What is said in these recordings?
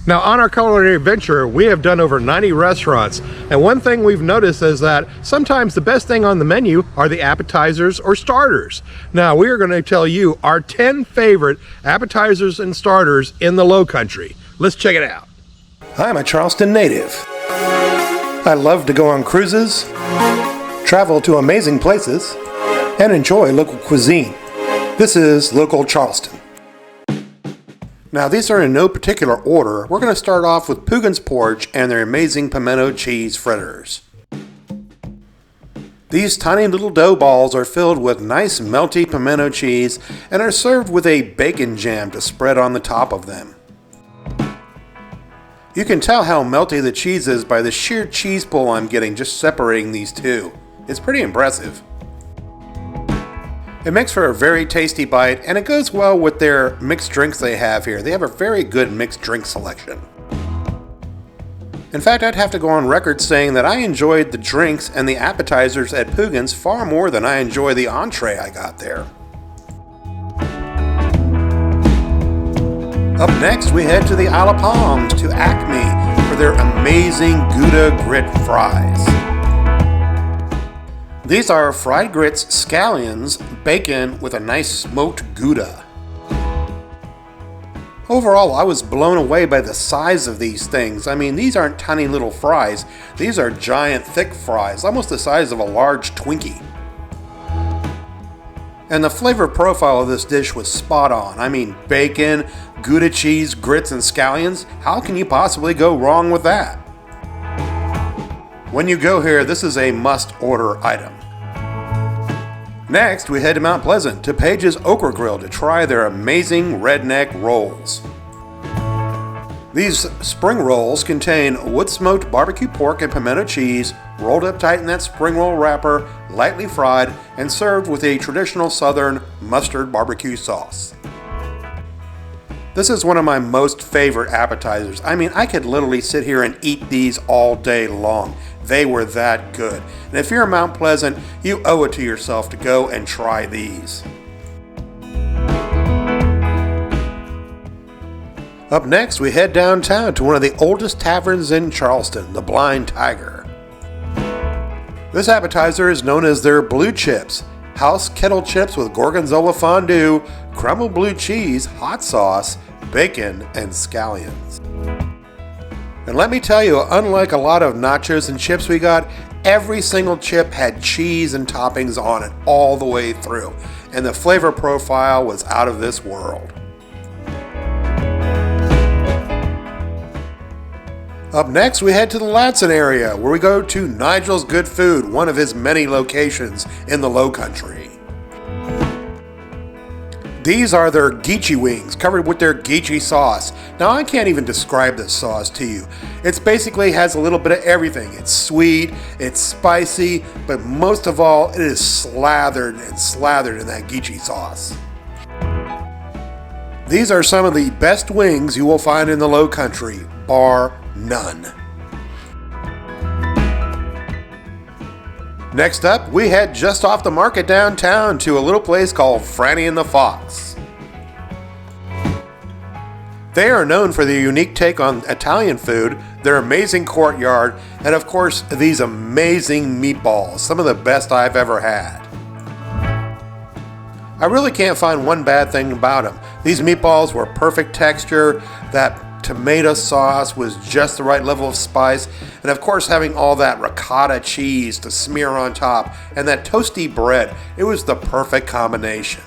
Now, on our culinary adventure, we have done over 90 restaurants, and one thing we've noticed is that sometimes the best thing on the menu are the appetizers or starters. Now, we are going to tell you our 10 favorite appetizers and starters in the Low Country. Let's check it out. I'm a Charleston native. I love to go on cruises, travel to amazing places, and enjoy local cuisine. This is Local Charleston. Now, these are in no particular order. We're going to start off with Pugans Porch and their amazing pimento cheese fritters. These tiny little dough balls are filled with nice melty pimento cheese and are served with a bacon jam to spread on the top of them. You can tell how melty the cheese is by the sheer cheese pull I'm getting just separating these two. It's pretty impressive. It makes for a very tasty bite, and it goes well with their mixed drinks they have here. They have a very good mixed drink selection. In fact, I'd have to go on record saying that I enjoyed the drinks and the appetizers at Pugans far more than I enjoy the entree I got there. Up next, we head to the Isle of Palms to Acme for their amazing Gouda grit fries. These are fried grits, scallions, bacon with a nice smoked Gouda. Overall, I was blown away by the size of these things. I mean, these aren't tiny little fries. These are giant, thick fries, almost the size of a large Twinkie. And the flavor profile of this dish was spot on. I mean, bacon, Gouda cheese, grits, and scallions. How can you possibly go wrong with that? When you go here, this is a must-order item. Next, we head to Mount Pleasant to Paiges Okra Grill to try their amazing redneck rolls. These spring rolls contain wood-smoked barbecue pork and pimento cheese, rolled up tight in that spring roll wrapper, lightly fried, and served with a traditional southern mustard barbecue sauce. This is one of my most favorite appetizers. I mean, I could literally sit here and eat these all day long. They were that good. And if you're in Mount Pleasant, you owe it to yourself to go and try these. Up next, we head downtown to one of the oldest taverns in Charleston, the Blind Tiger. This appetizer is known as their blue chips. House kettle chips with gorgonzola fondue, crumbled blue cheese, hot sauce, bacon, and scallions. And let me tell you, unlike a lot of nachos and chips we got, every single chip had cheese and toppings on it all the way through, and the flavor profile was out of this world. Up next, we head to the Latson area, where we go to Nigels Good Food, one of his many locations in the Low Country. These are their geechee wings, covered with their geechee sauce. Now, I can't even describe this sauce to you. It basically has a little bit of everything. It's sweet, it's spicy, but most of all, it is slathered in that geechee sauce. These are some of the best wings you will find in the Low Country, bar none. Next up, we head just off the market downtown to a little place called Franny and the Fox. They are known for their unique take on Italian food, their amazing courtyard, and of course, these amazing meatballs, some of the best I've ever had. I really can't find one bad thing about them. These meatballs were perfect texture, that tomato sauce was just the right level of spice, and of course having all that ricotta cheese to smear on top and that toasty bread, it was the perfect combination.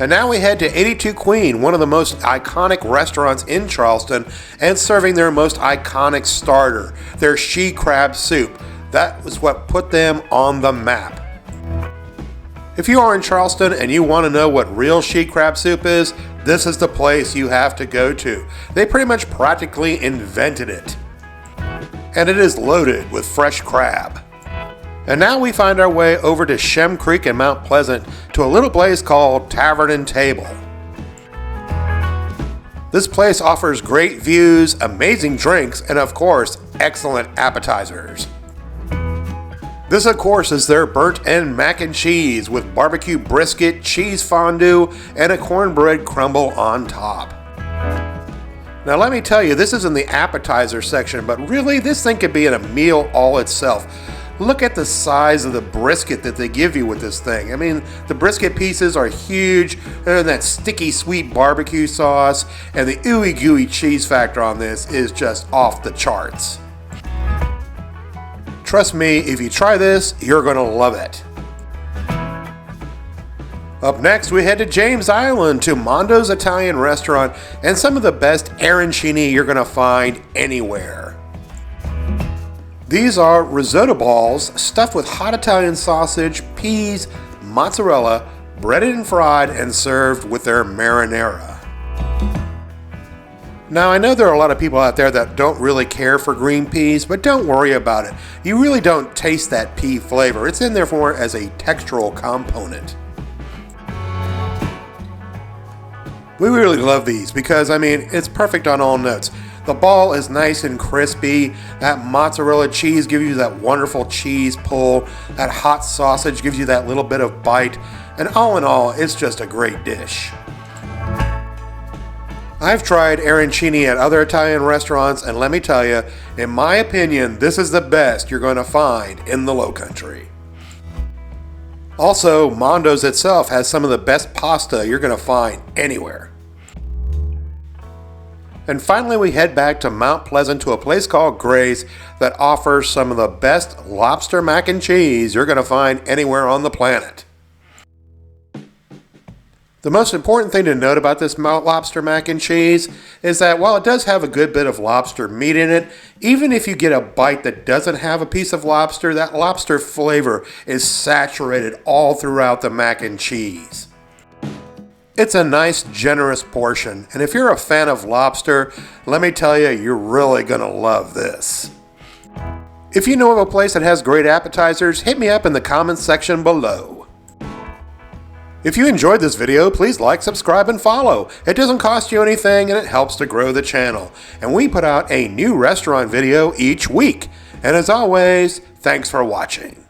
And now we head to 82 Queen, one of the most iconic restaurants in Charleston, and serving their most iconic starter, their she crab soup. That was what put them on the map. If you are in Charleston and you want to know what real she crab soup is, this is the place you have to go to. They pretty much practically invented it. And it is loaded with fresh crab. And now we find our way over to Shem Creek in Mount Pleasant to a little place called Tavern and Table. This place offers great views, amazing drinks, and of course, excellent appetizers. This, of course, is their burnt end mac and cheese with barbecue brisket, cheese fondue, and a cornbread crumble on top. Now let me tell you, this is in the appetizer section, but really this thing could be in a meal all itself. Look at the size of the brisket that they give you with this thing. I mean, the brisket pieces are huge, and that sticky sweet barbecue sauce, and the ooey gooey cheese factor on this is just off the charts. Trust me, if you try this, you're gonna love it. Up next, we head to James Island to Mondos Italian Restaurant and some of the best arancini you're gonna find anywhere. These are risotto balls stuffed with hot Italian sausage, peas, mozzarella, breaded and fried, and served with their marinara. Now, I know there are a lot of people out there that don't really care for green peas, but don't worry about it. You really don't taste that pea flavor. It's in there for as a textural component. We really love these because, I mean, it's perfect on all notes. The ball is nice and crispy. That mozzarella cheese gives you that wonderful cheese pull. That hot sausage gives you that little bit of bite. And all in all, it's just a great dish. I've tried arancini at other Italian restaurants, and let me tell you, in my opinion, this is the best you're going to find in the Lowcountry. Also, Mondos itself has some of the best pasta you're going to find anywhere. And finally, we head back to Mount Pleasant to a place called Grace that offers some of the best lobster mac and cheese you're going to find anywhere on the planet. The most important thing to note about this lobster mac and cheese is that while it does have a good bit of lobster meat in it, even if you get a bite that doesn't have a piece of lobster, that lobster flavor is saturated all throughout the mac and cheese. It's a nice, generous portion, and if you're a fan of lobster, let me tell you, you're really gonna love this. If you know of a place that has great appetizers, hit me up in the comments section below. If you enjoyed this video, please like, subscribe, and follow. It doesn't cost you anything and it helps to grow the channel. And we put out a new restaurant video each week. And as always, thanks for watching.